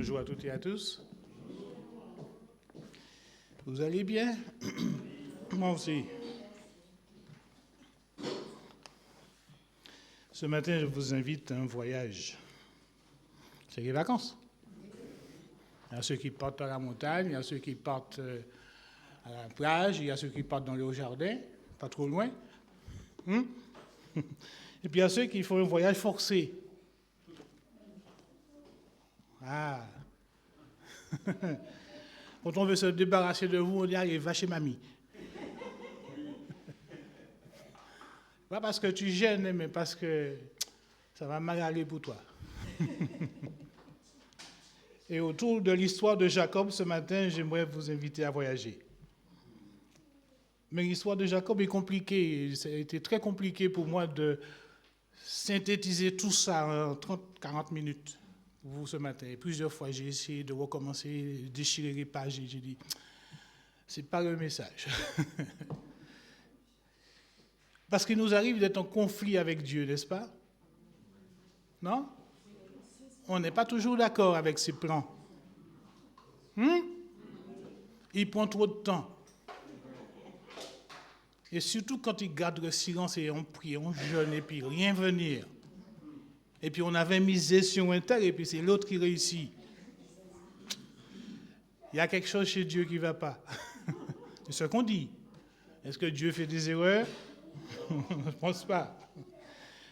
Bonjour à toutes et à tous. Vous allez bien? Moi aussi. Ce matin, je vous invite à un voyage. C'est les vacances. Il y a ceux qui partent à la montagne, il y a ceux qui partent à la plage, il y a ceux qui partent dans le jardin, pas trop loin. Et puis il y a ceux qui font un voyage forcé. Ah. Quand on veut se débarrasser de vous, on dit allez, va chez mamie. Pas parce que tu gênes, mais parce que ça va mal aller pour toi. Et autour de l'histoire de Jacob, ce matin, j'aimerais vous inviter à voyager. Mais l'histoire de Jacob est compliquée. Ça a été très compliqué pour moi de synthétiser tout ça en 30-40 minutes pour vous ce matin. Et plusieurs fois, j'ai essayé de recommencer, déchirer les pages et j'ai dit, c'est pas le message. Parce qu'il nous arrive d'être en conflit avec Dieu, n'est-ce pas? Non? On n'est pas toujours d'accord avec ses plans. Il prend trop de temps. Et surtout quand il garde le silence et on prie, on jeûne et puis rien venir. Et puis on avait misé sur un tel et puis c'est l'autre qui réussit. Il y a quelque chose chez Dieu qui ne va pas. C'est ce qu'on dit. Est-ce que Dieu fait des erreurs? Je ne pense pas.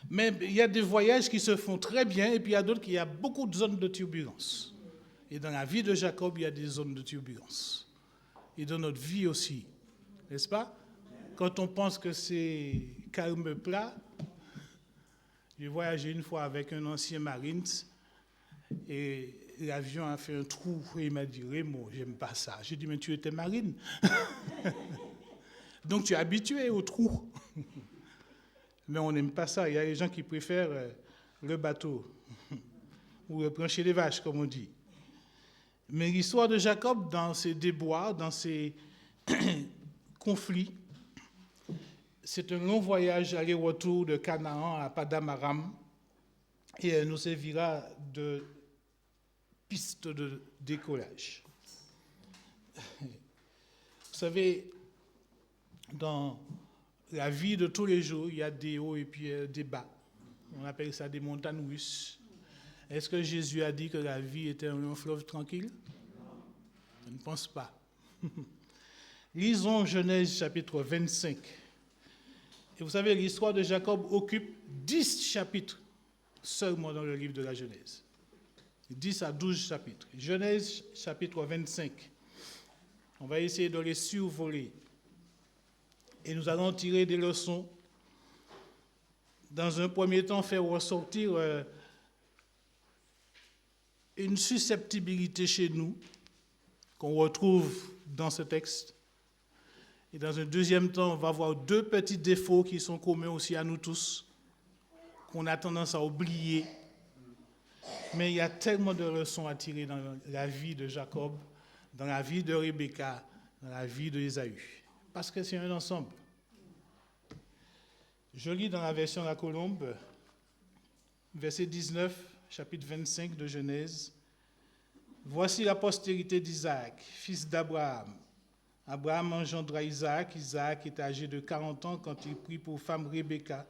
Mais il y a des voyages qui se font très bien et puis il y a d'autres qui a beaucoup de zones de turbulence. Et dans la vie de Jacob, il y a des zones de turbulence. Et dans notre vie aussi. N'est-ce pas? Quand on pense que c'est calme plat, j'ai voyagé une fois avec un ancien Marines et l'avion a fait un trou et il m'a dit « Raymond, j'aime pas ça ». J'ai dit « Mais tu étais marine ». Donc tu es habitué au trou. Mais on n'aime pas ça. Il y a des gens qui préfèrent le bateau ou le plancher des vaches, comme on dit. Mais l'histoire de Jacob, dans ses déboires, dans ses conflits, c'est un long voyage aller-retour de Canaan à Paddan Aram et elle nous servira de piste de décollage. Vous savez, dans la vie de tous les jours, il y a des hauts et puis des bas. On appelle ça des montagnes russes. Est-ce que Jésus a dit que la vie était un long fleuve tranquille? Je ne pense pas. Lisons Genèse chapitre 25. Et vous savez, l'histoire de Jacob occupe 10 chapitres seulement dans le livre de la Genèse. 10 à 12 chapitres. Genèse chapitre 25. On va essayer de les survoler. Et nous allons tirer des leçons. Dans un premier temps, faire ressortir une susceptibilité chez nous qu'on retrouve dans ce texte. Et dans un deuxième temps, on va voir deux petits défauts qui sont communs aussi à nous tous, qu'on a tendance à oublier. Mais il y a tellement de leçons à tirer dans la vie de Jacob, dans la vie de Rebecca, dans la vie d'Ésaü. Parce que c'est un ensemble. Je lis dans la version La Colombe, verset 19, chapitre 25 de Genèse. Voici la postérité d'Isaac, fils d'Abraham. Abraham engendra Isaac. Isaac était âgé de 40 ans quand il prit pour femme Rebecca,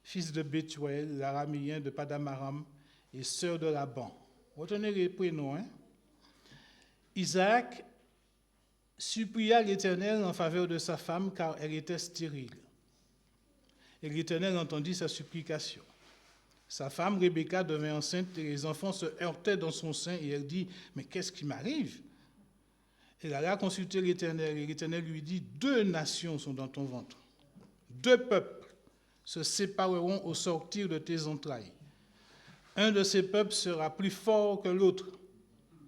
fils de Bethuel, l'araméen de Paddan Aram, et sœur de Laban. Retenez les prénoms. Isaac supplia l'Éternel en faveur de sa femme, car elle était stérile. Et l'Éternel entendit sa supplication. Sa femme Rebecca devint enceinte et les enfants se heurtaient dans son sein et elle dit « Mais qu'est-ce qui m'arrive ?» Elle alla consulter l'Éternel et l'Éternel lui dit « 2 nations sont dans ton ventre, 2 peuples se sépareront au sortir de tes entrailles. Un de ces peuples sera plus fort que l'autre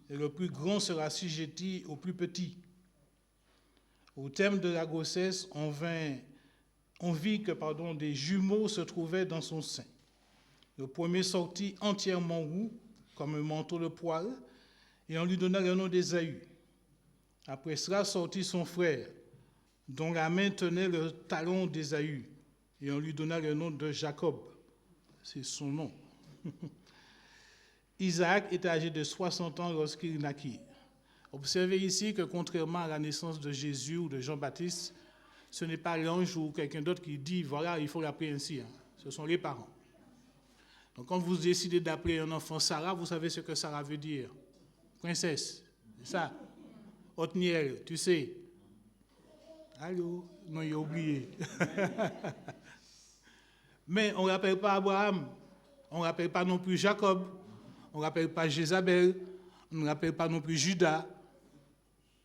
et le plus grand sera assujetti au plus petit. » Au terme de la grossesse, on vit que des jumeaux se trouvaient dans son sein. Le premier sortit entièrement roux, comme un manteau de poil, et on lui donna le nom d'Ésaü. Après cela sortit son frère, dont la main tenait le talon d'Ésaü, et on lui donna le nom de Jacob. C'est son nom. Isaac était âgé de 60 ans lorsqu'il naquit. Observez ici que contrairement à la naissance de Jésus ou de Jean-Baptiste, ce n'est pas l'ange ou quelqu'un d'autre qui dit, voilà, il faut l'appeler ainsi. Ce sont les parents. Donc quand vous décidez d'appeler un enfant Sarah, vous savez ce que Sarah veut dire. Princesse, c'est ça. Othniel, tu sais. Allô? Non, il a oublié. Mais on ne rappelle pas Abraham, on ne rappelle pas non plus Jacob, on ne rappelle pas Jézabel, on ne rappelle pas non plus Judas.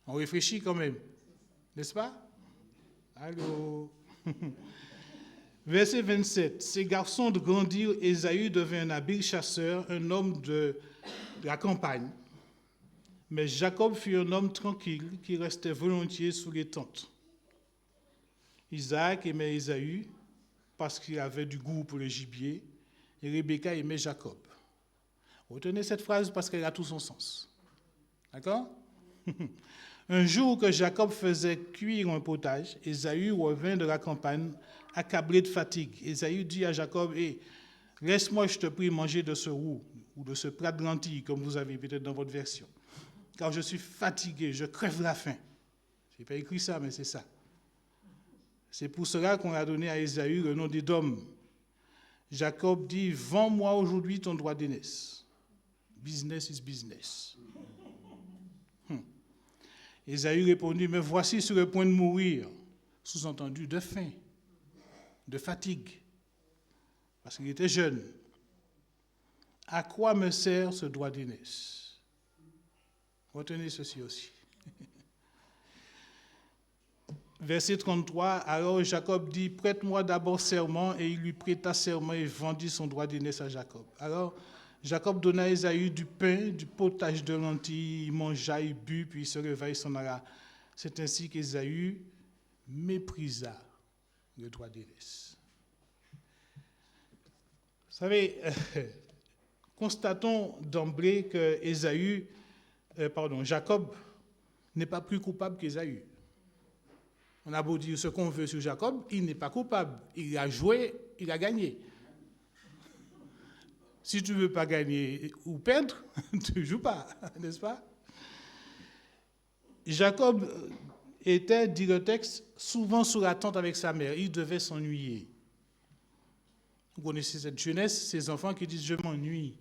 On réfléchit quand même, n'est-ce pas? Allô? Verset 27. Ces garçons grandirent, Ésaü devint un habile chasseur, un homme de la campagne. Mais Jacob fut un homme tranquille qui restait volontiers sous les tentes. Isaac aimait Ésaü parce qu'il avait du goût pour le gibier, et Rebecca aimait Jacob. Retenez cette phrase parce qu'elle a tout son sens. D'accord? Un jour que Jacob faisait cuire un potage, Ésaü revint de la campagne, accablé de fatigue. Ésaü dit à Jacob, laisse-moi, je te prie, manger de ce roux ou de ce plat de lentilles, comme vous avez peut-être dans votre version. Car je suis fatigué, je crève la faim. Je n'ai pas écrit ça, mais c'est ça. C'est pour cela qu'on a donné à Ésaü le nom d'Édom. Jacob dit, vends-moi aujourd'hui ton droit d'aînesse. Business is business. Ésaü répondit, me voici sur le point de mourir. Sous-entendu, de faim, de fatigue, parce qu'il était jeune. À quoi me sert ce droit d'aînesse? Retenez ceci aussi. Verset 33, alors Jacob dit, prête-moi d'abord serment, et il lui prêta serment et vendit son droit d'aînesse à Jacob. Alors Jacob donna à Ésaü du pain, du potage de lentilles, il mangea, il but, puis il se leva et s'en alla. C'est ainsi qu'Ésaü méprisa le droit d'aînesse. Vous savez, constatons d'emblée que Jacob n'est pas plus coupable qu'Ésaü. On a beau dire ce qu'on veut sur Jacob, il n'est pas coupable. Il a joué, il a gagné. Si tu ne veux pas gagner ou perdre, tu ne joues pas, n'est-ce pas? Jacob était, dit le texte, souvent sous la tente avec sa mère. Il devait s'ennuyer. Vous connaissez cette jeunesse, ces enfants qui disent « je m'ennuie ».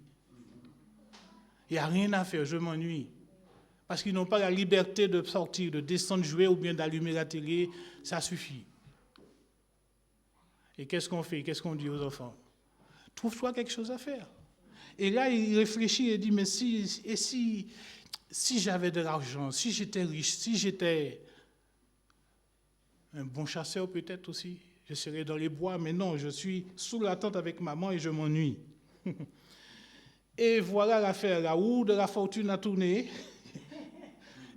Il n'y a rien à faire, je m'ennuie. Parce qu'ils n'ont pas la liberté de sortir, de descendre jouer ou bien d'allumer la télé, ça suffit. Et qu'est-ce qu'on fait? Qu'est-ce qu'on dit aux enfants? Trouve-toi quelque chose à faire. Et là, il réfléchit et dit, mais si j'avais de l'argent, si j'étais riche, si j'étais un bon chasseur peut-être aussi, je serais dans les bois, mais non, je suis sous la tente avec maman et je m'ennuie. Et voilà l'affaire, la roue de la fortune a tourné.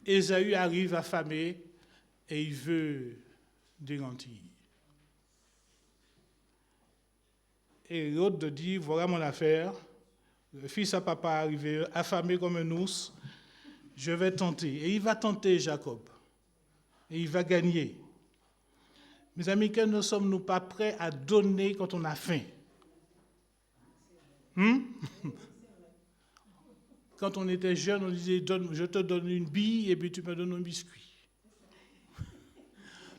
Ésaü arrive affamé et il veut des lentilles. Et l'autre dit, voilà mon affaire, le fils à papa est arrivé affamé comme un ours, je vais tenter. Et il va tenter Jacob. Et il va gagner. Mes amis, que ne sommes-nous pas prêts à donner quand on a faim? Quand on était jeune, on disait, je te donne une bille et puis tu me donnes un biscuit.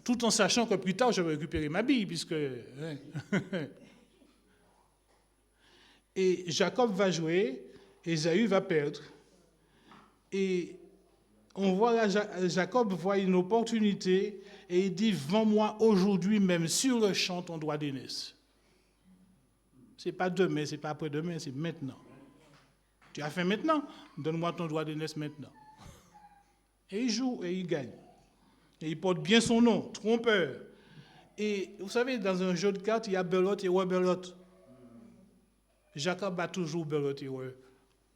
Tout en sachant que plus tard, je vais récupérer ma bille, puisque... Et Jacob va jouer, Ésaü va perdre. Et on voit là, Jacob voit une opportunité et il dit, vends-moi aujourd'hui même sur le champ ton droit d'aînesse. Ce n'est pas demain, ce n'est pas après-demain, c'est maintenant. Tu as fait maintenant, donne-moi ton droit d'aînesse maintenant. Et il joue et il gagne. Et il porte bien son nom, trompeur. Et vous savez, dans un jeu de cartes, il y a belote et rebelote. Jacob a toujours belote et rebelote.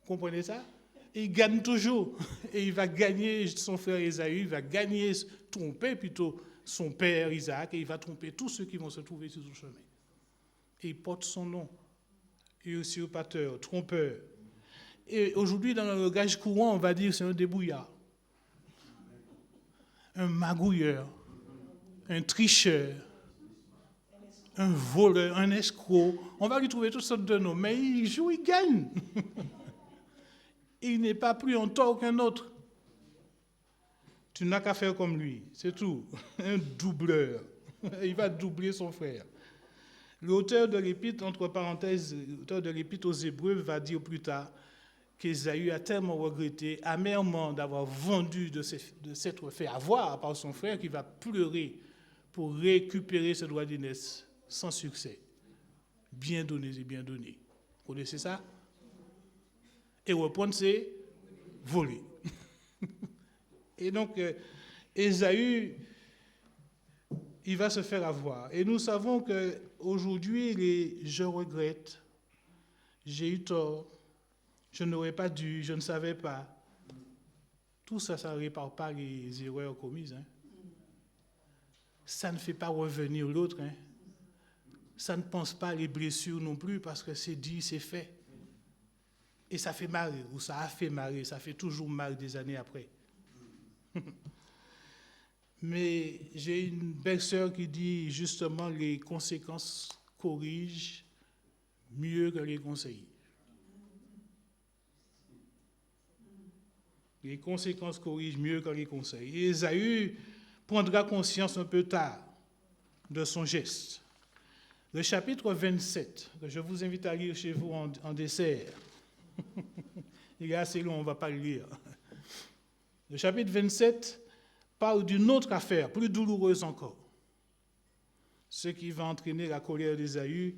Vous comprenez ça? Et il gagne toujours. Et il va gagner son frère Ésaü, il va gagner, tromper plutôt son père Isaac, et il va tromper tous ceux qui vont se trouver sur son chemin. Et il porte son nom. Usurpateur, trompeur. Et aujourd'hui, dans le langage courant, on va dire que c'est un débrouillard, un magouilleur, un tricheur, un voleur, un escroc. On va lui trouver toutes sortes de noms, mais il joue, il gagne. il n'est pas plus en tort qu'un autre. Tu n'as qu'à faire comme lui, c'est tout. Un doubleur. Il va doubler son frère. L'auteur de l'épître, entre parenthèses, l'auteur de l'épître aux Hébreux va dire plus tard qu'Ésaü a tellement regretté amèrement d'avoir vendu, de s'être fait avoir par son frère, qu'il va pleurer pour récupérer ce droit d'aînesse sans succès. Bien donné et bien donné. Vous connaissez ça? Et reprendre, c'est voler. Et donc, Ésaü, il va se faire avoir. Et nous savons qu'aujourd'hui, je regrette, j'ai eu tort, je n'aurais pas dû, je ne savais pas. Tout ça, ça ne répare pas les erreurs commises. Hein. Ça ne fait pas revenir l'autre. Hein. Ça ne pense pas les blessures non plus, parce que c'est dit, c'est fait. Et ça fait mal, ou ça a fait mal, ça fait toujours mal des années après. Mais j'ai une belle-sœur qui dit justement les conséquences corrigent mieux que les conseils. Les conséquences corrigent mieux que les conseils. Et Ésaü prendra conscience un peu tard de son geste. Le chapitre 27, que je vous invite à lire chez vous en dessert. Il est assez long, on ne va pas le lire. Le chapitre 27 parle d'une autre affaire, plus douloureuse encore. Ce qui va entraîner la colère d'Ésaü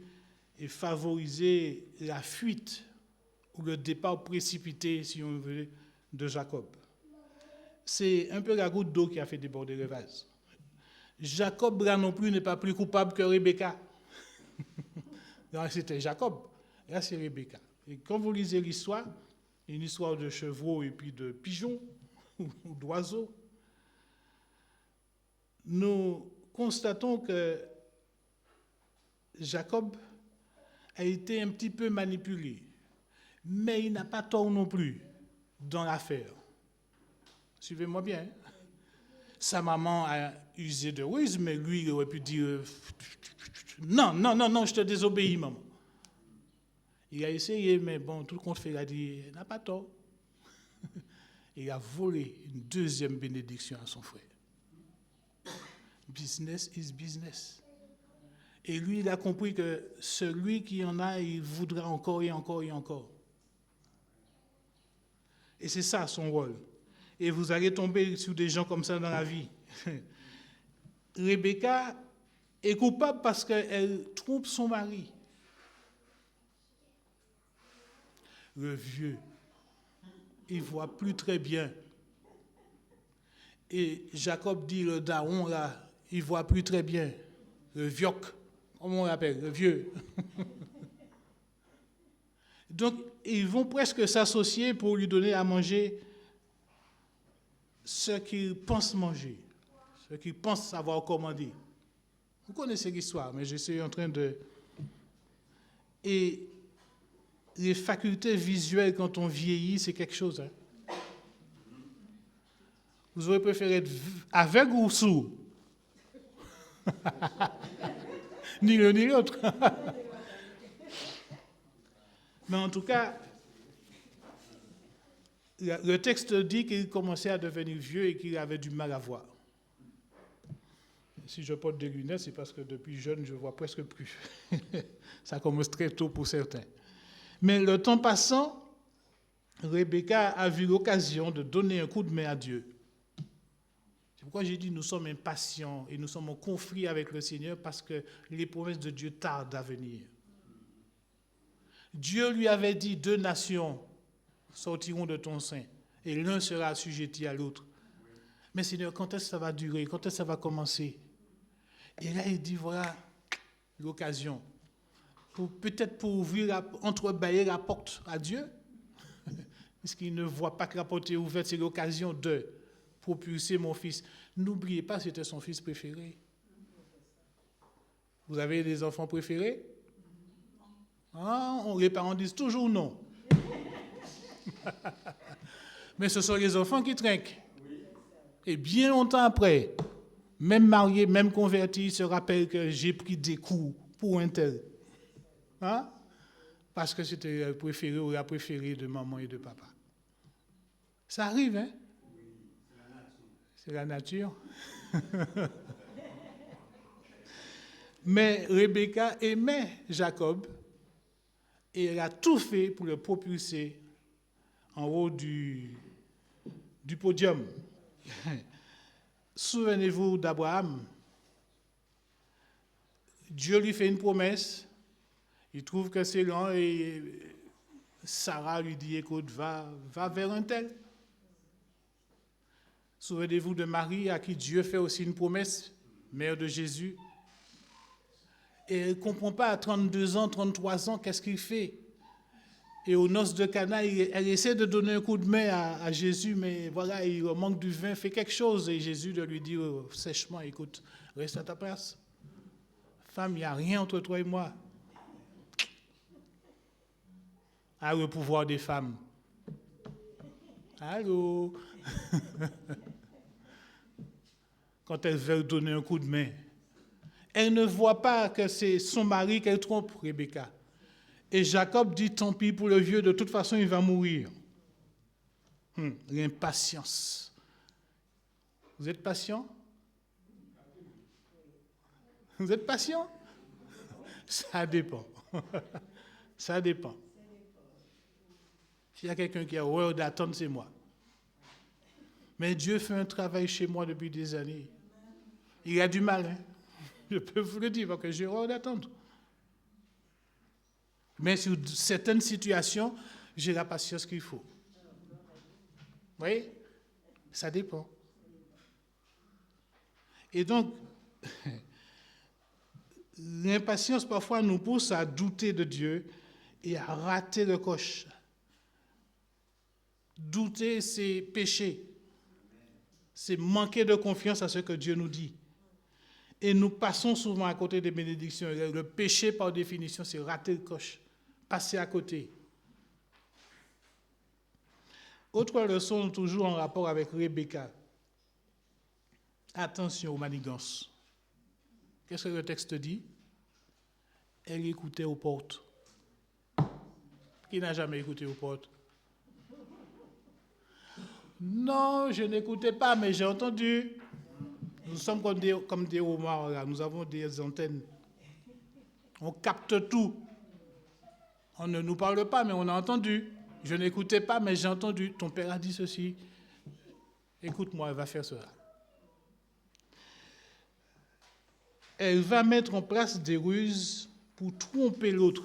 et favoriser la fuite ou le départ précipité, si on veut, de Jacob. C'est un peu la goutte d'eau qui a fait déborder le vase. Jacob, là non plus, n'est pas plus coupable que Rebecca. Là, c'était Jacob, là c'est Rebecca. Et quand vous lisez l'histoire, une histoire de chevreaux et puis de pigeons ou d'oiseaux, nous constatons que Jacob a été un petit peu manipulé, mais il n'a pas tort non plus dans l'affaire. Suivez-moi bien. Sa maman a usé de ruse, mais lui, il aurait pu dire non, je te désobéis, maman. Il a essayé, mais bon, tout le compte fait, il a dit, il n'a pas tort. Il a volé une deuxième bénédiction à son frère. Business is business. Et lui, il a compris que celui qui en a, il voudra encore et encore et encore. Et c'est ça son rôle. Et vous allez tomber sur des gens comme ça dans la vie. Rebecca est coupable parce qu'elle trompe son mari. Le vieux, il ne voit plus très bien. Et Jacob dit, le daron, là, il ne voit plus très bien. Le vioc, comment on l'appelle, le vieux. Donc, ils vont presque s'associer pour lui donner à manger ce qu'il pense manger, ce qu'il pense savoir commander. Vous connaissez l'histoire, mais je suis en train de... Et les facultés visuelles, quand on vieillit, c'est quelque chose. Hein. Vous aurez préféré être aveugle ou sourd? Ni l'un ni l'autre. Mais en tout cas, le texte dit qu'il commençait à devenir vieux et qu'il avait du mal à voir. Si je porte des lunettes, c'est parce que depuis jeune, je ne vois presque plus. Ça commence très tôt pour certains. Mais le temps passant, Rebecca a vu l'occasion de donner un coup de main à Dieu. C'est pourquoi j'ai dit nous sommes impatients et nous sommes en conflit avec le Seigneur parce que les promesses de Dieu tardent à venir. Dieu lui avait dit 2 nations sortiront de ton sein et l'un sera assujetti à l'autre. Mais Seigneur, quand est-ce que ça va durer? Quand est-ce que ça va commencer? Et là, il dit voilà l'occasion. Peut-être pour ouvrir, entrebâiller la porte à Dieu, puisqu'il ne voit pas que la porte est ouverte, c'est l'occasion de propulser mon fils. N'oubliez pas, c'était son fils préféré. Vous avez des enfants préférés? Les parents disent toujours non. Mais ce sont les enfants qui trinquent. Et bien longtemps après, même mariés, même convertis, se rappellent que j'ai pris des coups pour un tel. Hein? Parce que c'était le préféré ou la préférée de maman et de papa. Ça arrive, hein? C'est la nature. Mais Rebecca aimait Jacob et elle a tout fait pour le propulser en haut du podium. Souvenez-vous d'Abraham. Dieu lui fait une promesse, il trouve que c'est lent et Sarah lui dit, écoute, va vers un tel. Souvenez-vous de Marie à qui Dieu fait aussi une promesse, mère de Jésus. Et elle ne comprend pas à 32 ans, 33 ans, qu'est-ce qu'il fait. Et aux noces de Cana, elle essaie de donner un coup de main à Jésus, mais voilà, il manque du vin, fait quelque chose. Et Jésus de lui dire sèchement, écoute, reste à ta place. Femme, il n'y a rien entre toi et moi. Ah, le pouvoir des femmes. Allô? Quand elle veut donner un coup de main. Elle ne voit pas que c'est son mari qu'elle trompe, Rebecca. Et Jacob dit, tant pis pour le vieux, de toute façon, il va mourir. L'impatience. Vous êtes patient? Vous êtes patient? Ça dépend. Ça dépend. S'il y a quelqu'un qui a horreur d'attendre, c'est moi. Mais Dieu fait un travail chez moi depuis des années. Il a du mal, hein? Je peux vous le dire, parce que j'ai horreur d'attendre. Mais sur certaines situations, j'ai la patience qu'il faut. Vous voyez? Ça dépend. Et donc, l'impatience parfois nous pousse à douter de Dieu et à rater le coche. Douter, c'est pécher. C'est manquer de confiance à ce que Dieu nous dit. Et nous passons souvent à côté des bénédictions. Le péché, par définition, c'est rater le coche, passer à côté. Autre leçon, toujours en rapport avec Rebecca. Attention aux manigances. Qu'est-ce que le texte dit? Elle écoutait aux portes. Qui n'a jamais écouté aux portes? Non, je n'écoutais pas, mais j'ai entendu. Nous sommes comme des homards, là. Nous avons des antennes. On capte tout. On ne nous parle pas, mais on a entendu. Je n'écoutais pas, mais j'ai entendu. Ton père a dit ceci. Écoute-moi, elle va faire cela. Elle va mettre en place des ruses pour tromper l'autre.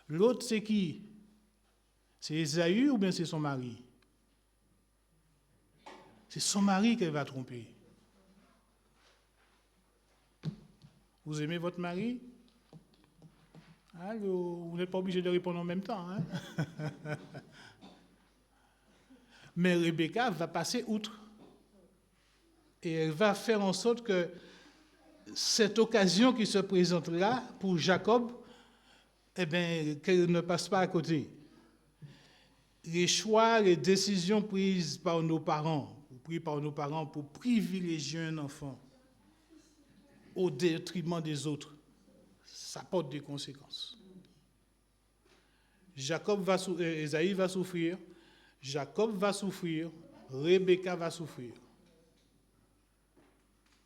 L'autre, c'est qui? C'est Ésaü ou bien c'est son mari? C'est son mari qu'elle va tromper. Vous aimez votre mari? Allô, vous n'êtes pas obligé de répondre en même temps. Hein? Mais Rebecca va passer outre. Et elle va faire en sorte que cette occasion qui se présente là, pour Jacob, eh bien, qu'elle ne passe pas à côté. Les choix, les décisions prises par nos parents pour privilégier un enfant au détriment des autres, ça porte des conséquences. Ésaïe va souffrir, Jacob va souffrir, Rebecca va souffrir.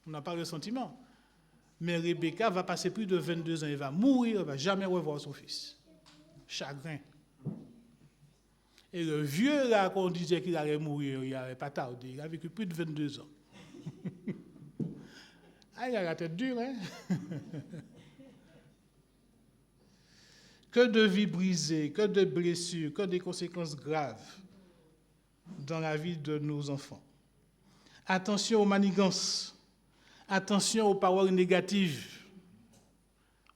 On n'a pas le sentiment. Mais Rebecca va passer plus de 22 ans, elle va mourir, elle ne va jamais revoir son fils. Chagrin. Et le vieux, là, qu'on disait qu'il allait mourir, il n'avait pas tardé, il a vécu plus de 22 ans. Ah, il a la tête dure, hein? Que de vies brisées, que de blessures, que des conséquences graves dans la vie de nos enfants. Attention aux manigances, attention aux paroles négatives,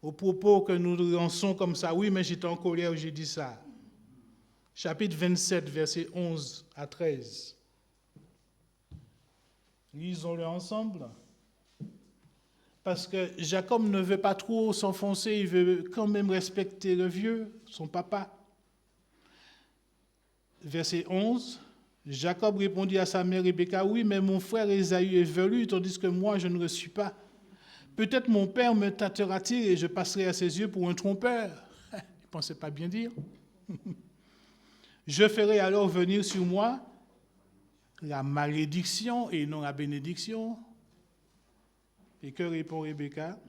aux propos que nous lançons comme ça. Oui, mais j'étais en colère, j'ai dit ça. Chapitre 27, versets 11 à 13. Lisons-le ensemble. Parce que Jacob ne veut pas trop s'enfoncer, il veut quand même respecter le vieux, son papa. Verset 11. Jacob répondit à sa mère Rebecca, oui, mais mon frère Ésaü est velu, tandis que moi, je ne le suis pas. Peut-être mon père me tâtera-t-il et je passerai à ses yeux pour un trompeur. Il ne pensait pas bien dire. Je ferai alors venir sur moi la malédiction et non la bénédiction. Et que répond Rebecca?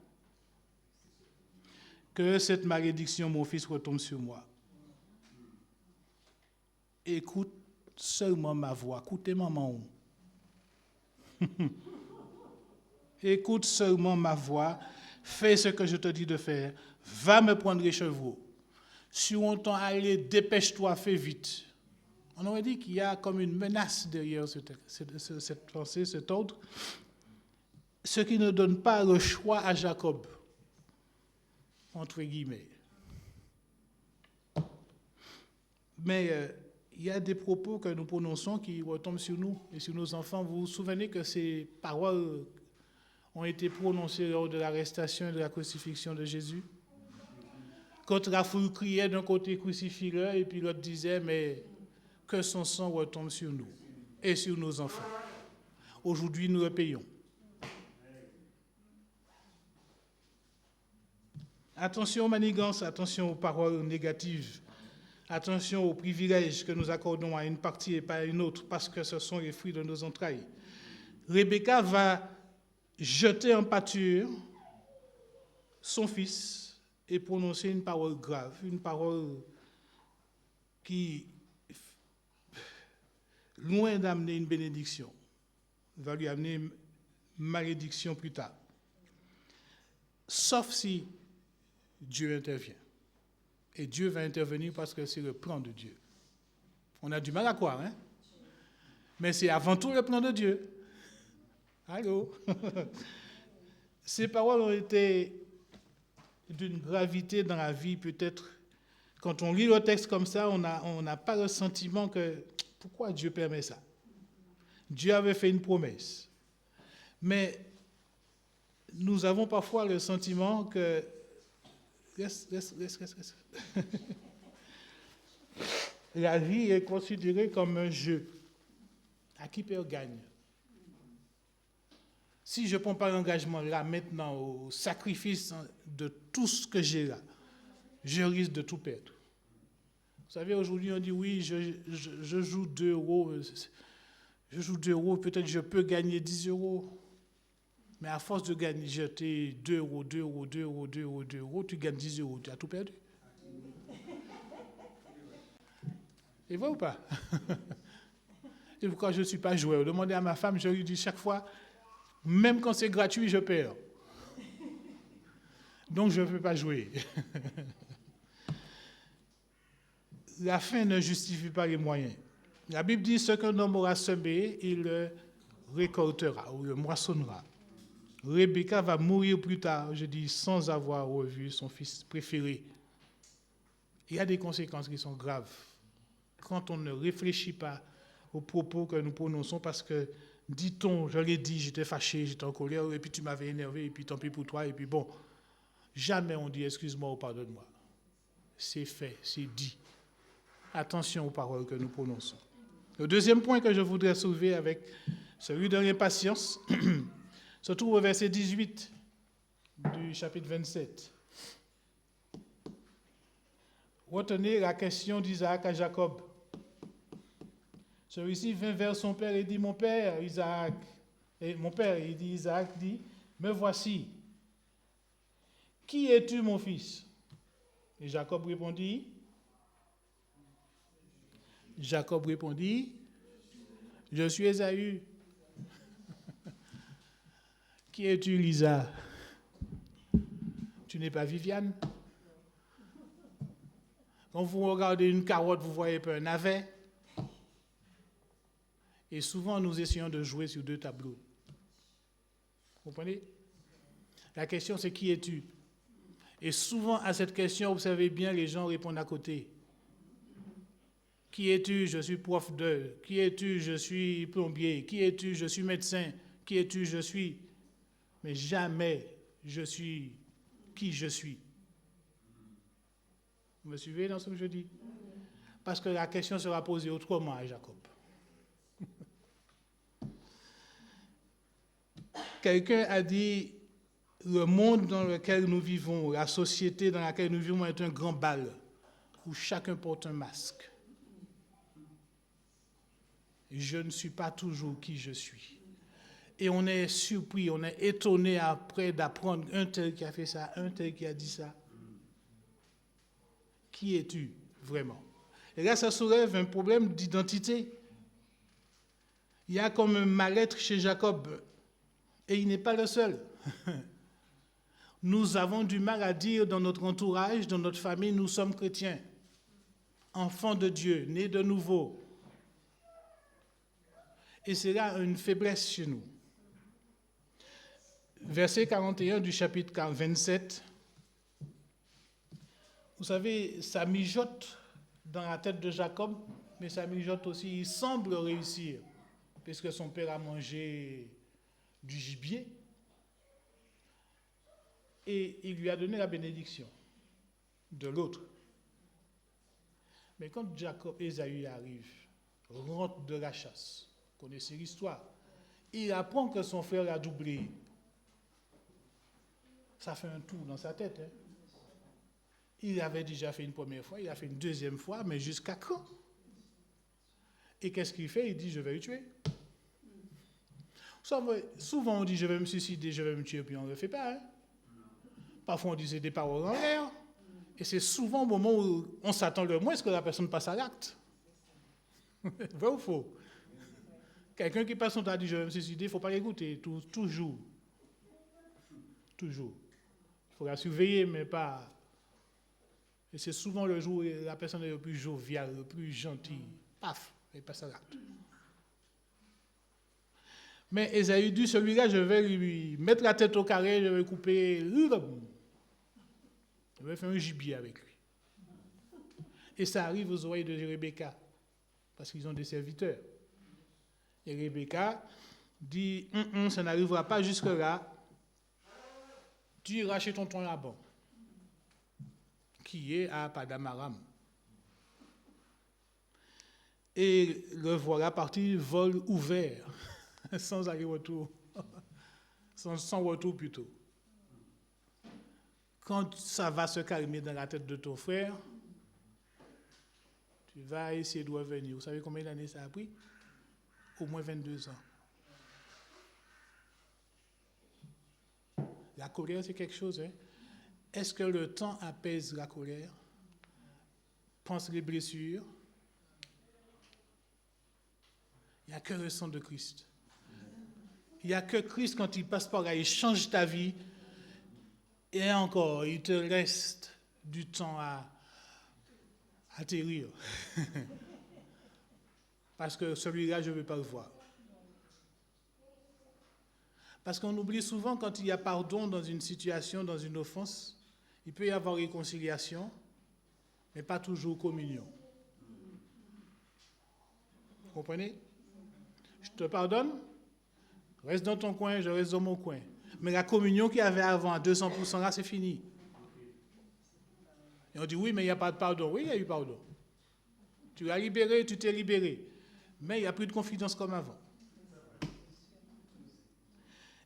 Que cette malédiction, mon fils, retombe sur moi. Écoute seulement ma voix. Écoutez maman. Écoute seulement ma voix. Fais ce que je te dis de faire. Va me prendre les chevaux. Si on t'en allé, dépêche-toi, fais vite. On aurait dit qu'il y a comme une menace derrière cette pensée, cet ordre. Ce qui ne donne pas le choix à Jacob, entre guillemets. Mais il y a des propos que nous prononçons qui retombent sur nous et sur nos enfants. Vous vous souvenez que ces paroles ont été prononcées lors de l'arrestation et de la crucifixion de Jésus? Quand la foule criait d'un côté crucifie-le et puis l'autre disait mais que son sang retombe sur nous et sur nos enfants. Aujourd'hui, nous le payons. Attention aux manigances, attention aux paroles négatives, attention aux privilèges que nous accordons à une partie et pas à une autre, parce que ce sont les fruits de nos entrailles. Rebecca va jeter en pâture son fils et prononcer une parole grave, une parole qui, loin d'amener une bénédiction, va lui amener une malédiction plus tard. Sauf si Dieu intervient. Et Dieu va intervenir parce que c'est le plan de Dieu. On a du mal à croire, hein? Mais c'est avant tout le plan de Dieu. Allô? Ces paroles ont été d'une gravité dans la vie, peut-être. Quand on lit le texte comme ça, on n'a pas le sentiment que pourquoi Dieu permet ça? Dieu avait fait une promesse. Mais nous avons parfois le sentiment que Reste. La vie est considérée comme un jeu. À qui perd gagne. Si je ne prends pas l'engagement là, maintenant, au sacrifice de tout ce que j'ai là, je risque de tout perdre. Vous savez, aujourd'hui, on dit oui, je joue 2 euros. Je joue 2 euros, peut-être je peux gagner 10 euros. Mais à force de gagner, jeter 2 euros, tu gagnes 10 euros, tu as tout perdu. C'est vrai ou pas? Et pourquoi je ne suis pas joueur? Demandez à ma femme, je lui dis chaque fois, même quand c'est gratuit, je perds. Donc je ne peux pas jouer. La fin ne justifie pas les moyens. La Bible dit, ce qu'un homme aura semé, il le récoltera ou le moissonnera. Rebecca va mourir plus tard, je dis, sans avoir revu son fils préféré. Il y a des conséquences qui sont graves quand on ne réfléchit pas aux propos que nous prononçons parce que, dit-on, je l'ai dit, j'étais fâché, j'étais en colère, et puis tu m'avais énervé, et puis tant pis pour toi, et puis bon, jamais on dit excuse-moi ou pardonne-moi. C'est fait, c'est dit. Attention aux paroles que nous prononçons. Le deuxième point que je voudrais soulever avec celui de l'impatience se trouve au verset 18 du chapitre 27. Retenez la question d'Isaac à Jacob. Celui-ci vint vers son père et dit, mon père, Isaac. Et mon père, il dit, Isaac dit, me voici. Qui es-tu, mon fils? Et Jacob répondit, je suis Ésaü. Qui es-tu, Lisa? Tu n'es pas Viviane? Quand vous regardez une carotte, vous voyez pas un navet. Et souvent, nous essayons de jouer sur 2 tableaux. Vous comprenez? La question, c'est qui es-tu? Et souvent, à cette question, observez bien, les gens répondent à côté. Qui es-tu? Je suis prof de. Qui es-tu? Je suis plombier. Qui es-tu? Je suis médecin. Qui es-tu? Je suis. Mais jamais je suis qui je suis. Vous me suivez dans ce que je dis? Parce que la question sera posée autrement à Jacob. Quelqu'un a dit, le monde dans lequel nous vivons, la société dans laquelle nous vivons est un grand bal où chacun porte un masque. je ne suis pas toujours qui je suis. Et on est surpris, on est étonné après d'apprendre un tel qui a fait ça, un tel qui a dit ça. Qui es-tu vraiment? Et là, ça soulève un problème d'identité. Il y a comme un mal-être chez Jacob. Et il n'est pas le seul. Nous avons du mal à dire dans notre entourage, dans notre famille, nous sommes chrétiens, enfants de Dieu, nés de nouveau. Et c'est là une faiblesse chez nous. Verset 41 du chapitre 27. Vous savez, ça mijote dans la tête de Jacob, mais ça mijote aussi, il semble réussir, puisque son père a mangé du gibier, et il lui a donné la bénédiction de l'autre. Mais quand Ésaü arrive, rentre de la chasse, vous connaissez l'histoire, il apprend que son frère a doublé. Ça fait un tour dans sa tête. Il avait déjà fait une première fois, il a fait une deuxième fois, mais jusqu'à quand? Et qu'est-ce qu'il fait? Il dit, je vais le tuer. Souvent on dit, je vais me suicider, je vais me tuer, puis on ne le fait pas. Parfois on dit, des paroles en l'air. Et c'est souvent au moment où on s'attend le moins à ce que la personne passe à l'acte. Vrai ou faux? Quelqu'un qui passe son temps à dire, je vais me suicider, il ne faut pas l'écouter, toujours. Toujours. Il faudra surveiller, mais pas... Et c'est souvent le jour où la personne est le plus joviale, le plus gentil. Paf, il passe à l'acte. Mais Ésaü dit, celui-là, je vais lui mettre la tête au carré, je vais couper... Je vais faire un gibier avec lui. Et ça arrive aux oreilles de Rebecca, parce qu'ils ont des serviteurs. Et Rebecca dit, ça n'arrivera pas jusque-là. Tu iras chez tonton Laban, qui est à Padamaram. Et le voilà parti vol ouvert, sans aller-retour, sans retour plutôt. Quand ça va se calmer dans la tête de ton frère, tu vas essayer de revenir. Vous savez combien d'années ça a pris? Au moins 22 ans. La colère, c'est quelque chose. Est-ce que le temps apaise la colère? Pense les blessures? Il n'y a que le sang de Christ. Il n'y a que Christ, quand il passe par là, il change ta vie. Et encore, il te reste du temps à atterrir. Parce que celui-là, je ne veux pas le voir. Parce qu'on oublie souvent, quand il y a pardon dans une situation, dans une offense, il peut y avoir réconciliation, mais pas toujours communion. Vous comprenez? Je te pardonne, reste dans ton coin, je reste dans mon coin. Mais la communion qu'il y avait avant à 200%, là, c'est fini. Et on dit, oui, mais il n'y a pas de pardon. Oui, il y a eu pardon. Tu as libéré, tu t'es libéré. Mais il n'y a plus de confidence comme avant.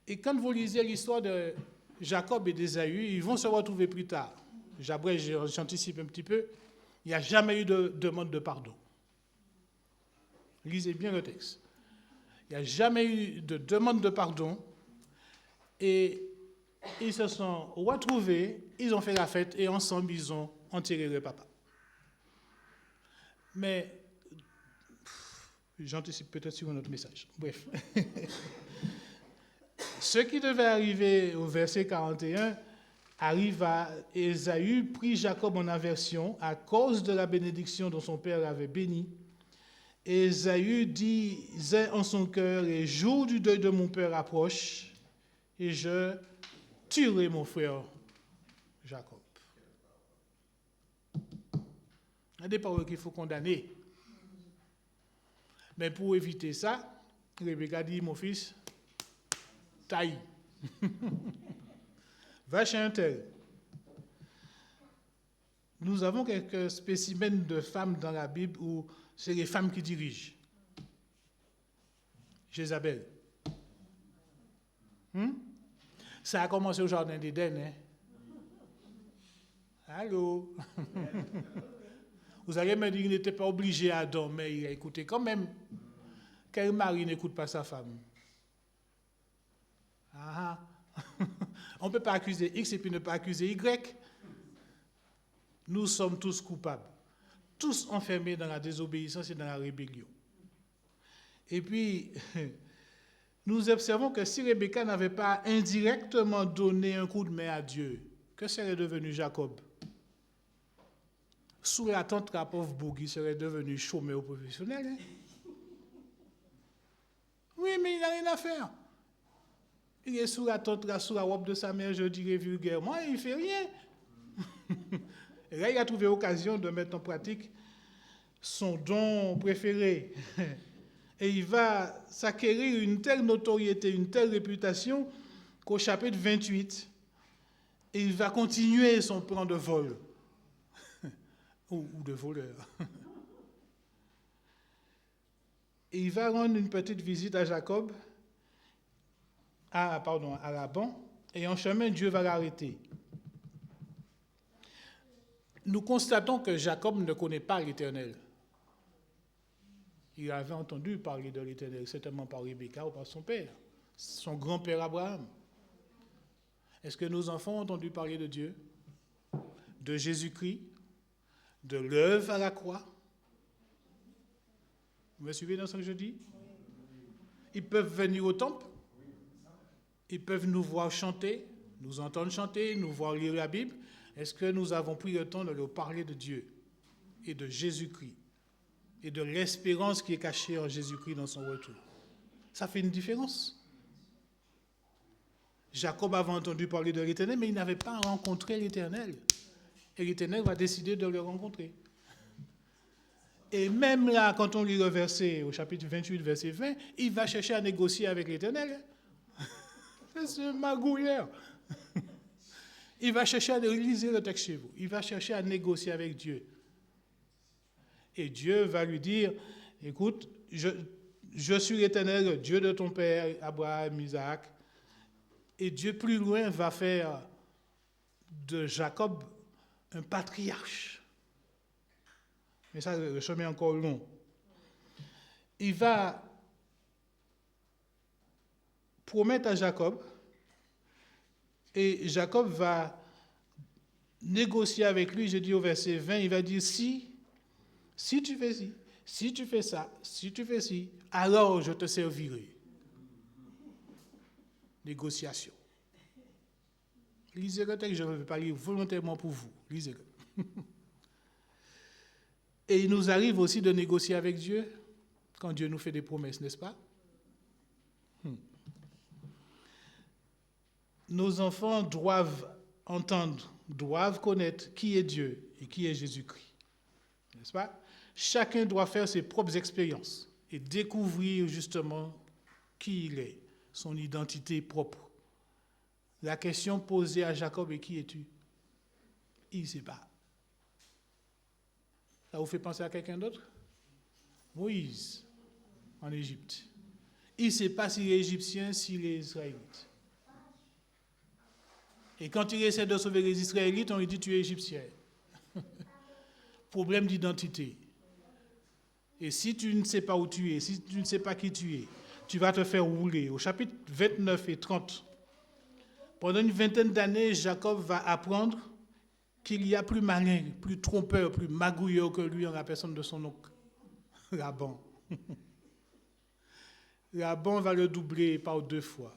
Et quand vous lisez l'histoire de Jacob et d'Ésaü, ils vont se retrouver plus tard. J'abrège, j'anticipe un petit peu. Il n'y a jamais eu de demande de pardon. Lisez bien le texte. Il n'y a jamais eu de demande de pardon. Et ils se sont retrouvés, ils ont fait la fête et ensemble, ils ont enterré le papa. Mais, j'anticipe peut-être sur un autre message. Bref. Ce qui devait arriver au verset 41 arrive à Ésaü, prit Jacob en aversion à cause de la bénédiction dont son père avait béni. Et Ésaü disait en son cœur, les jours du deuil de mon père approchent, et je tuerai mon frère Jacob. Il y a des paroles qu'il faut condamner. Mais pour éviter ça, Rebecca dit, mon fils, taille. Va chez un tel. Nous avons quelques spécimens de femmes dans la Bible où c'est les femmes qui dirigent. Jézabel. Ça a commencé au jardin d'Éden. Allô? Vous allez me dire qu'il n'était pas obligé à Adam, mais il a écouté quand même. Quel mari n'écoute pas sa femme? Ah, on ne peut pas accuser X et puis ne pas accuser Y. Nous sommes tous coupables, tous enfermés dans la désobéissance et dans la rébellion. Et puis, nous observons que si Rebecca n'avait pas indirectement donné un coup de main à Dieu, que serait devenu Jacob? Sous la tente, la pauvre Bougui serait devenu chômeur professionnel. Hein? Oui, mais il n'a rien à faire. Il est sous la tente, là, sous la robe de sa mère, je dirais vulgairement, et il ne fait rien. Et là, il a trouvé l'occasion de mettre en pratique son don préféré. Et il va s'acquérir une telle notoriété, une telle réputation, qu'au chapitre 28, il va continuer son plan de vol. ou de voleur. Et il va rendre une petite visite à Jacob, à Laban, et en chemin, Dieu va l'arrêter. Nous constatons que Jacob ne connaît pas l'Éternel. Il avait entendu parler de l'Éternel, certainement par Rebecca ou par son père, son grand-père Abraham. Est-ce que nos enfants ont entendu parler de Dieu, de Jésus-Christ, de l'œuvre à la croix? Vous me suivez dans ce que je dis? Ils peuvent venir au temple, ils peuvent nous voir chanter, nous entendre chanter, nous voir lire la Bible. Est-ce que nous avons pris le temps de leur parler de Dieu et de Jésus-Christ et de l'espérance qui est cachée en Jésus-Christ dans son retour? Ça fait une différence. Jacob avait entendu parler de l'Éternel, mais il n'avait pas rencontré l'Éternel. Et l'Éternel va décider de le rencontrer. Et même là, quand on lit le verset, au chapitre 28, verset 20, il va chercher à négocier avec l'Éternel. C'est un magouilleur. Il va chercher à lisez le texte chez vous. Il va chercher à négocier avec Dieu. Et Dieu va lui dire, écoute, je suis l'Éternel, Dieu de ton père, Abraham, Isaac. Et Dieu, plus loin, va faire de Jacob un patriarche. Mais ça, le chemin est encore long. Il va promettre à Jacob, et Jacob va négocier avec lui, je dis au verset 20, il va dire, si tu fais ci, si tu fais ça, si tu fais ci, alors je te servirai. Négociation. Lisez le texte, je ne vais pas lire volontairement pour vous. Lisez-le. Et il nous arrive aussi de négocier avec Dieu quand Dieu nous fait des promesses, n'est-ce pas? Nos enfants doivent entendre, doivent connaître qui est Dieu et qui est Jésus-Christ. N'est-ce pas? Chacun doit faire ses propres expériences et découvrir justement qui il est, son identité propre. La question posée à Jacob est qui es-tu? Il ne sait pas. Ça vous fait penser à quelqu'un d'autre? Moïse, en Égypte. Il ne sait pas s'il est égyptien, s'il est israélite. Et quand il essaie de sauver les Israélites, on lui dit tu es égyptien. Problème d'identité. Et si tu ne sais pas où tu es, si tu ne sais pas qui tu es, tu vas te faire rouler. Au chapitre 29 et 30, pendant une vingtaine d'années, Jacob va apprendre qu'il y a plus malin, plus trompeur, plus magouilleur que lui en la personne de son oncle, Laban. Laban va le doubler par 2 fois.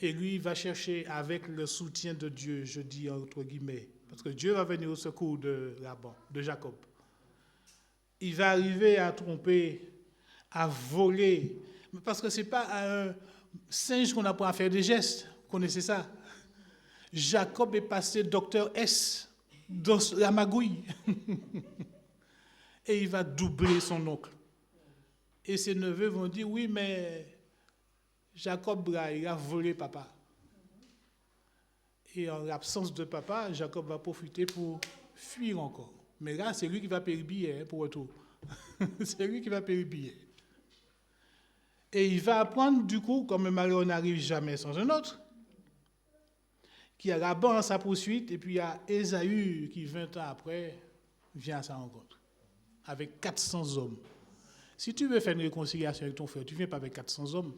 Et lui, il va chercher avec le soutien de Dieu, je dis entre guillemets, parce que Dieu va venir au secours de Laban, de Jacob. Il va arriver à tromper, à voler, parce que ce n'est pas à un singe qu'on apprend à faire des gestes. Vous connaissez ça? Jacob est passé docteur S dans la magouille. Et il va doubler son oncle. Et ses neveux vont dire, oui, mais Jacob, il a volé papa. Et en l'absence de papa, Jacob va profiter pour fuir encore. Mais là, c'est lui qui va payer le billet pour retour. C'est lui qui va payer le billet. Et il va apprendre, du coup, comme le malheur n'arrive jamais sans un autre, qu'il y a Laban à sa poursuite, et puis il y a Ésaü qui, 20 ans après, vient à sa rencontre, avec 400 hommes. Si tu veux faire une réconciliation avec ton frère, tu ne viens pas avec 400 hommes.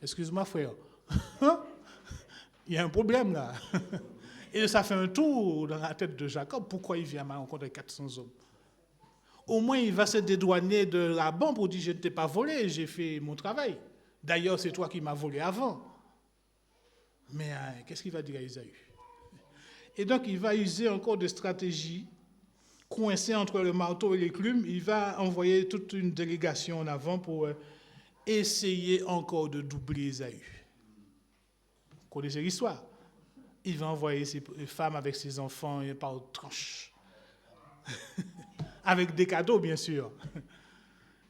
Excuse-moi, frère. Il y a un problème là. Et ça fait un tour dans la tête de Jacob. Pourquoi il vient à ma rencontre avec 400 hommes? Au moins, il va se dédouaner de Laban pour dire, je ne t'ai pas volé, j'ai fait mon travail. D'ailleurs, c'est toi qui m'as volé avant. Mais qu'est-ce qu'il va dire à Ésaü? Et donc, il va user encore de stratégies, coincé entre le marteau et l'éclume. Il va envoyer toute une délégation en avant pour essayer encore de doubler Ésaü. Vous connaissez l'histoire? Il va envoyer ses femmes avec ses enfants par tranche. Avec des cadeaux, bien sûr.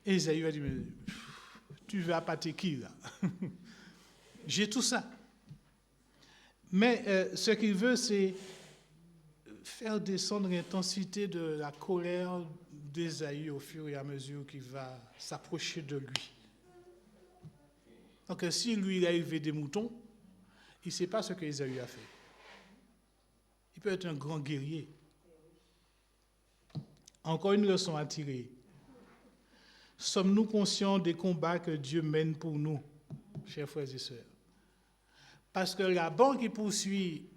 Et Ésaü va dire, mais, tu veux appâter qui, là? J'ai tout ça. Mais ce qu'il veut, c'est faire descendre l'intensité de la colère d'Ésaü au fur et à mesure qu'il va s'approcher de lui. Donc si lui, il a élevé des moutons, il ne sait pas ce que Ésaü a fait. Il peut être un grand guerrier. Encore une leçon à tirer. Sommes-nous conscients des combats que Dieu mène pour nous, chers frères et sœurs? Parce que Laban qui poursuit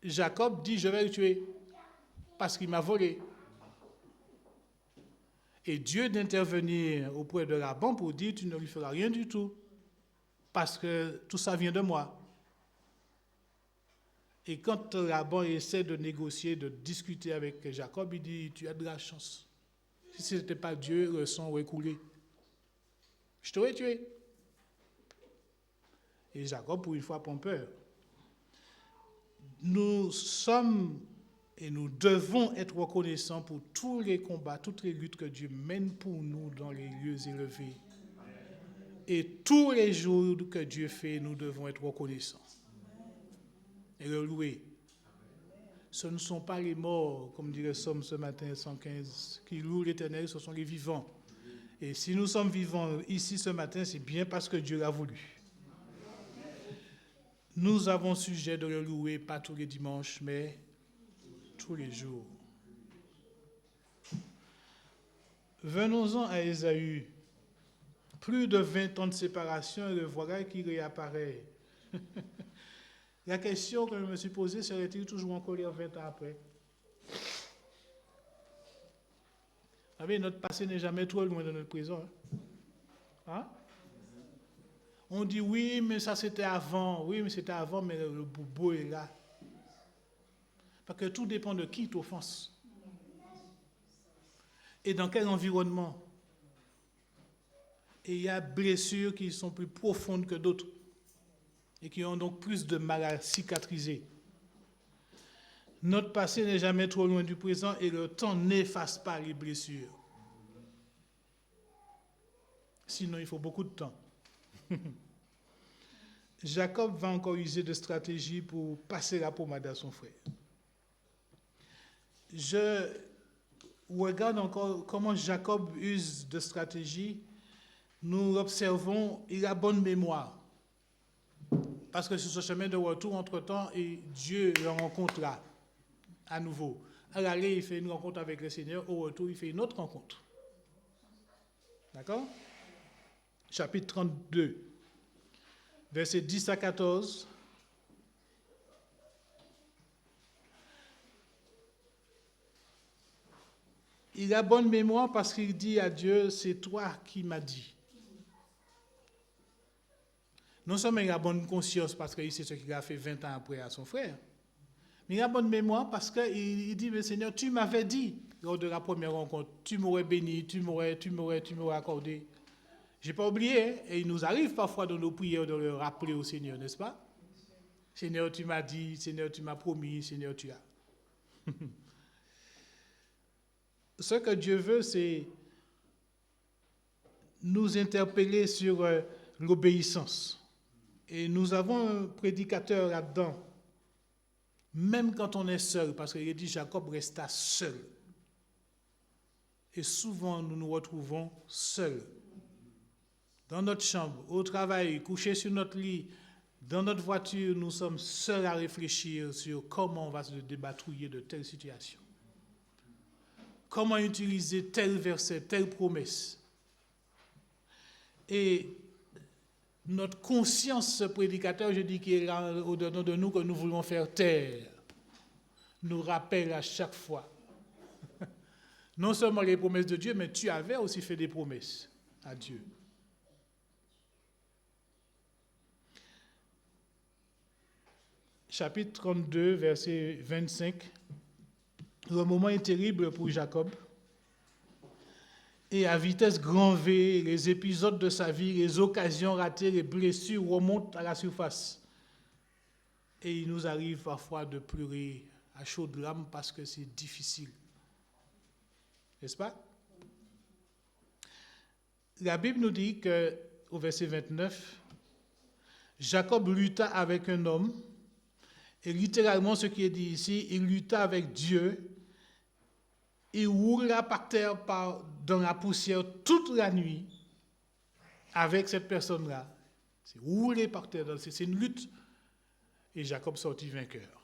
Jacob dit, je vais le tuer, parce qu'il m'a volé. Et Dieu d'intervenir auprès de Laban pour dire, tu ne lui feras rien du tout, parce que tout ça vient de moi. Et quand Laban essaie de négocier, de discuter avec Jacob, il dit, tu as de la chance. Si ce n'était pas Dieu, le sang aurait coulé. Je t'aurais tué. Et Jacob, pour une fois, prend peur. Nous sommes et nous devons être reconnaissants pour tous les combats, toutes les luttes que Dieu mène pour nous dans les lieux élevés. Et tous les jours que Dieu fait, nous devons être reconnaissants. Et le louer. Ce ne sont pas les morts, comme dit le Psaume ce matin, 115, qui louent l'Éternel, ce sont les vivants. Et si nous sommes vivants ici ce matin, c'est bien parce que Dieu l'a voulu. Nous avons sujet de le louer, pas tous les dimanches, mais tous les jours. Venons-en à Ésaü. Plus de 20 ans de séparation, et le voilà qui réapparaît. La question que je me suis posée, serait-il toujours en colère 20 ans après? Vous savez, notre passé n'est jamais trop loin de notre présent. Hein? On dit oui, mais ça c'était avant. Oui, mais c'était avant, mais le boubou est là. Parce que tout dépend de qui t'offense. Et dans quel environnement. Et il y a blessures qui sont plus profondes que d'autres. Et qui ont donc plus de mal à cicatriser. Notre passé n'est jamais trop loin du présent et le temps n'efface pas les blessures. Sinon, il faut beaucoup de temps. Jacob va encore user de stratégie pour passer la pommade à son frère. Je regarde encore comment Jacob use de stratégie. Nous observons, il a bonne mémoire. Parce que sur ce chemin de retour, entre-temps, et Dieu le rencontre là, à nouveau. À l'aller, il fait une rencontre avec le Seigneur. Au retour, il fait une autre rencontre. D'accord? Chapitre 32, versets 10 à 14. Il a bonne mémoire parce qu'il dit à Dieu, c'est toi qui m'as dit. Non seulement il a bonne conscience parce qu'il sait ce qu'il a fait 20 ans après à son frère, mais il a bonne mémoire parce qu'il dit, mais Seigneur, tu m'avais dit, lors de la première rencontre, tu m'aurais béni, tu m'aurais accordé. Je n'ai pas oublié, et il nous arrive parfois dans nos prières de le rappeler au Seigneur, n'est-ce pas? Seigneur, tu m'as dit, Seigneur, tu m'as promis, Seigneur, tu as. Ce que Dieu veut, c'est nous interpeller sur l'obéissance. Et nous avons un prédicateur là-dedans, même quand on est seul, parce qu'il dit Jacob resta seul. Et souvent, nous nous retrouvons seuls. Dans notre chambre, au travail, couchés sur notre lit, dans notre voiture, nous sommes seuls à réfléchir sur comment on va se débatrouiller de telle situation. Comment utiliser tel verset, telle promesse. Et notre conscience, ce prédicateur, je dis qu'il est là au-dedans de nous, que nous voulons faire taire, nous rappelle à chaque fois. Non seulement les promesses de Dieu, mais tu avais aussi fait des promesses à Dieu. Chapitre 32, verset 25. Le moment est terrible pour Jacob. Et à vitesse grand V, les épisodes de sa vie, les occasions ratées, les blessures remontent à la surface. Et il nous arrive parfois de pleurer à chaudes larmes parce que c'est difficile. N'est-ce pas? La Bible nous dit qu'au verset 29, Jacob lutta avec un homme, et littéralement ce qui est dit ici, il lutta avec Dieu, il roula par terre dans la poussière toute la nuit avec cette personne-là. C'est rouler par terre, c'est une lutte. Et Jacob sortit vainqueur.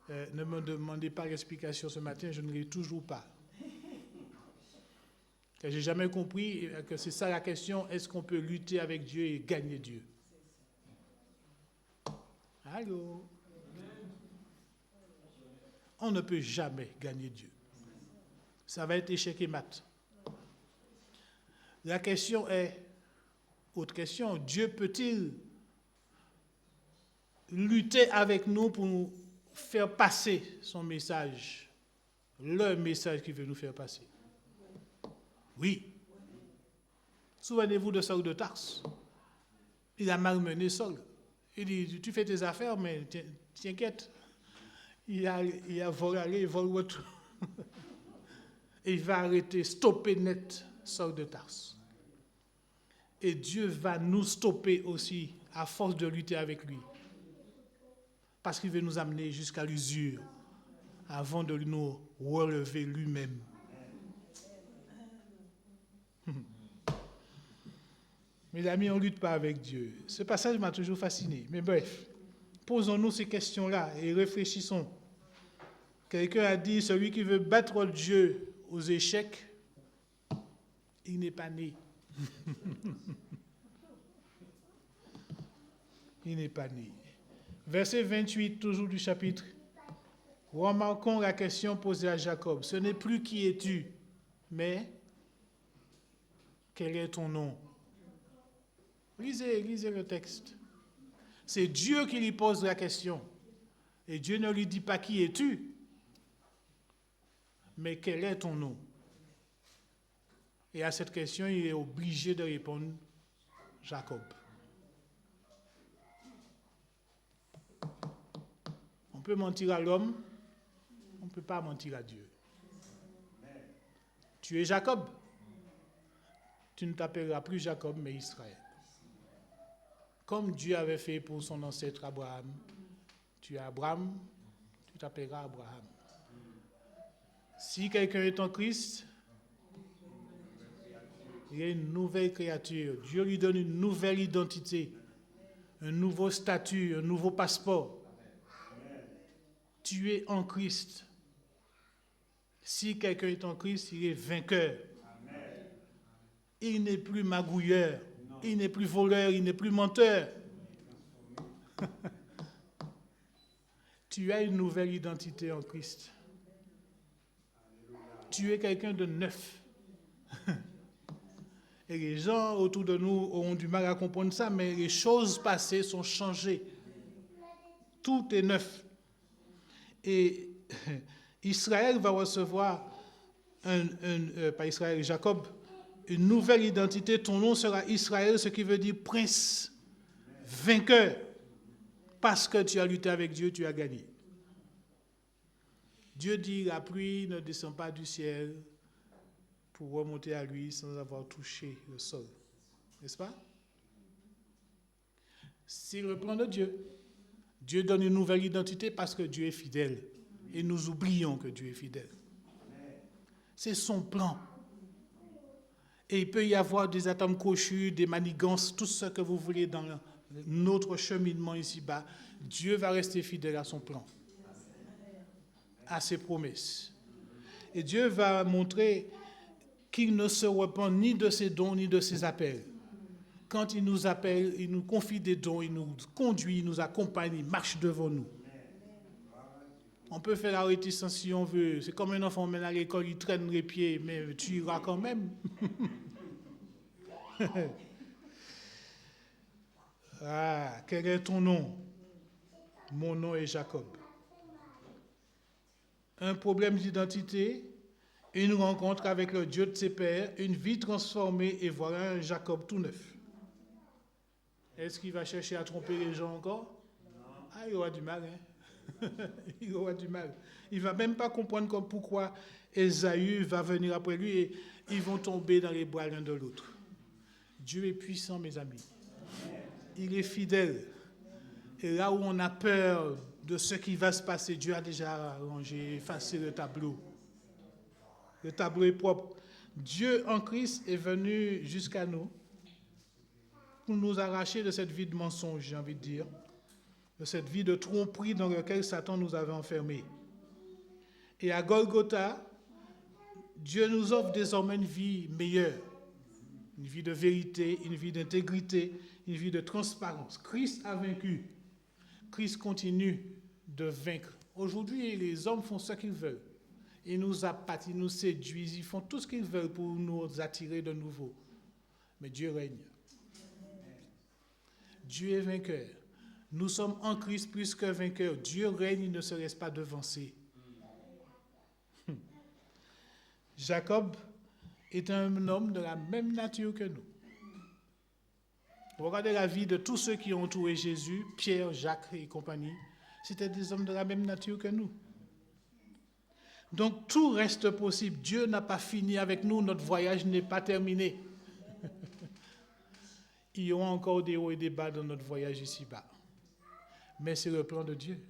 Ne me demandez pas l'explication ce matin, je ne l'ai toujours pas. Je n'ai jamais compris que c'est ça la question, est-ce qu'on peut lutter avec Dieu et gagner Dieu? Allô? On ne peut jamais gagner Dieu. Ça va être échec et mat. La question est, autre question, Dieu peut-il lutter avec nous pour nous faire passer son message, le message qu'il veut nous faire passer? Oui. Souvenez-vous de Saul de Tarse. Il a malmené Saul. Il dit, tu fais tes affaires, mais t'inquiète. Il a volé aller, il vole retour. Et il va arrêter, stopper net Saul de Tarse. Et Dieu va nous stopper aussi à force de lutter avec lui. Parce qu'il veut nous amener jusqu'à l'usure avant de nous relever lui-même. Mes amis, on ne lutte pas avec Dieu. Ce passage m'a toujours fasciné. Mais bref, posons-nous ces questions-là et réfléchissons. Quelqu'un a dit, celui qui veut battre Dieu aux échecs, il n'est pas né. Il n'est pas né. Verset 28, toujours du chapitre. Remarquons la question posée à Jacob. Ce n'est plus qui es-tu, mais quel est ton nom? Lisez le texte. C'est Dieu qui lui pose la question. Et Dieu ne lui dit pas qui es-tu, mais quel est ton nom? Et à cette question, il est obligé de répondre Jacob. On peut mentir à l'homme, on ne peut pas mentir à Dieu. Tu es Jacob. Tu ne t'appelleras plus Jacob, mais Israël. Comme Dieu avait fait pour son ancêtre Abraham. Tu es Abraham, tu t'appelleras Abraham. Si quelqu'un est en Christ, il est une nouvelle créature. Dieu lui donne une nouvelle identité, un nouveau statut, un nouveau passeport. Tu es en Christ. Si quelqu'un est en Christ, il est vainqueur. Il n'est plus magouilleur, il n'est plus voleur, il n'est plus menteur. Tu as une nouvelle identité en Christ. Tu es quelqu'un de neuf. Et les gens autour de nous auront du mal à comprendre ça, mais les choses passées sont changées. Tout est neuf. Et Israël va recevoir, pas Israël, Jacob, une nouvelle identité. Ton nom sera Israël, ce qui veut dire prince, vainqueur. Parce que tu as lutté avec Dieu, tu as gagné. Dieu dit, la pluie ne descend pas du ciel pour remonter à lui sans avoir touché le sol. N'est-ce pas? C'est le plan de Dieu. Dieu donne une nouvelle identité parce que Dieu est fidèle. Et nous oublions que Dieu est fidèle. C'est son plan. Et il peut y avoir des atomes crochus, des manigances, tout ce que vous voulez dans notre cheminement ici-bas. Dieu va rester fidèle à son plan, à ses promesses. Et Dieu va montrer qu'il ne se repent ni de ses dons ni de ses appels. Quand il nous appelle, il nous confie des dons, il nous conduit, il nous accompagne, il marche devant nous. On peut faire la réticence si on veut. C'est comme un enfant mène à l'école, il traîne les pieds, mais tu iras quand même. Ah, quel est ton nom? Mon nom est Jacob. Un problème d'identité, une rencontre avec le Dieu de ses pères, une vie transformée et voilà un Jacob tout neuf. Est-ce qu'il va chercher à tromper les gens encore? Ah, il aura du mal, hein? Il aura du mal. Il ne va même pas comprendre comme pourquoi Ésaü va venir après lui et ils vont tomber dans les bras l'un de l'autre. Dieu est puissant, mes amis. Il est fidèle. Et là où on a peur de ce qui va se passer, Dieu a déjà arrangé, effacé le tableau. Le tableau est propre. Dieu en Christ est venu jusqu'à nous pour nous arracher de cette vie de mensonge, j'ai envie de dire, de cette vie de tromperie dans laquelle Satan nous avait enfermés. Et à Golgotha, Dieu nous offre désormais une vie meilleure, une vie de vérité, une vie d'intégrité, une vie de transparence. Christ a vaincu. Christ continue de vaincre. Aujourd'hui, les hommes font ce qu'ils veulent. Ils nous appâtent, ils nous séduisent, ils font tout ce qu'ils veulent pour nous attirer de nouveau. Mais Dieu règne. Dieu est vainqueur. Nous sommes en Christ plus que vainqueurs. Dieu règne, il ne se laisse pas devancer. Jacob est un homme de la même nature que nous. Regardez la vie de tous ceux qui ont entouré Jésus, Pierre, Jacques et compagnie. C'était des hommes de la même nature que nous. Donc tout reste possible. Dieu n'a pas fini avec nous, notre voyage n'est pas terminé. Il y aura encore des hauts et des bas dans notre voyage ici-bas. Mais c'est le plan de Dieu.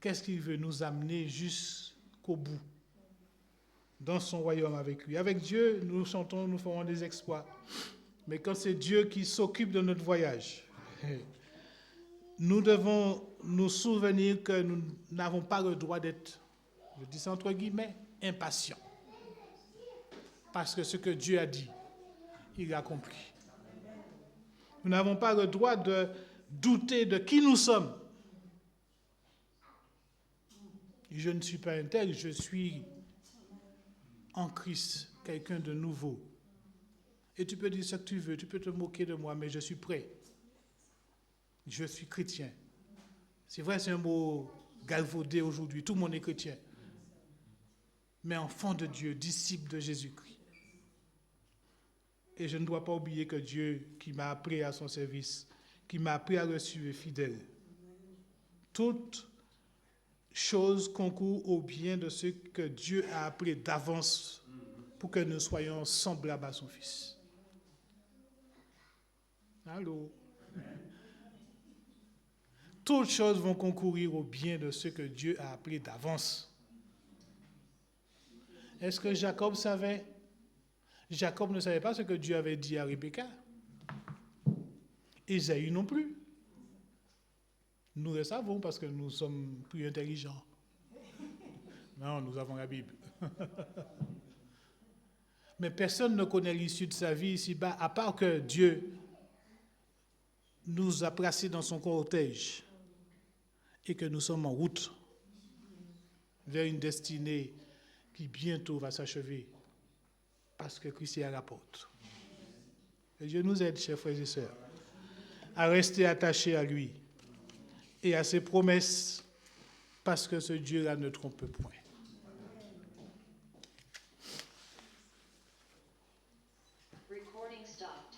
Qu'est-ce qu'il veut? Nous amener jusqu'au bout, dans son royaume avec lui. Avec Dieu, nous chantons, nous ferons des exploits. Mais quand c'est Dieu qui s'occupe de notre voyage, nous devons nous souvenir que nous n'avons pas le droit d'être, je dis ça entre guillemets, impatients. Parce que ce que Dieu a dit, il a accompli. Nous n'avons pas le droit de douter de qui nous sommes. Je ne suis pas un tel, je suis en Christ, quelqu'un de nouveau. Et tu peux dire ce que tu veux, tu peux te moquer de moi, mais je suis prêt. Je suis chrétien. C'est vrai, c'est un mot galvaudé aujourd'hui, tout le monde est chrétien. Mais enfant de Dieu, disciple de Jésus-Christ. Et je ne dois pas oublier que Dieu, qui m'a appelé à son service, qui m'a appris à le suivre, est fidèle. Toute chose concourt au bien de ceux que Dieu a appelés d'avance pour que nous soyons semblables à son Fils. Allô? Toutes choses vont concourir au bien de ceux que Dieu a appelés d'avance. Est-ce que Jacob savait? Jacob ne savait pas ce que Dieu avait dit à Rebecca. Ésaü non plus. Nous le savons parce que nous sommes plus intelligents. Non, nous avons la Bible. Mais personne ne connaît l'issue de sa vie ici-bas, à part que Dieu nous a placés dans son cortège et que nous sommes en route vers une destinée qui bientôt va s'achever parce que Christ est à la porte. Et Dieu nous aide, chers frères et sœurs, à rester attachés à lui et à ses promesses parce que ce Dieu-là ne trompe point. Recording stopped.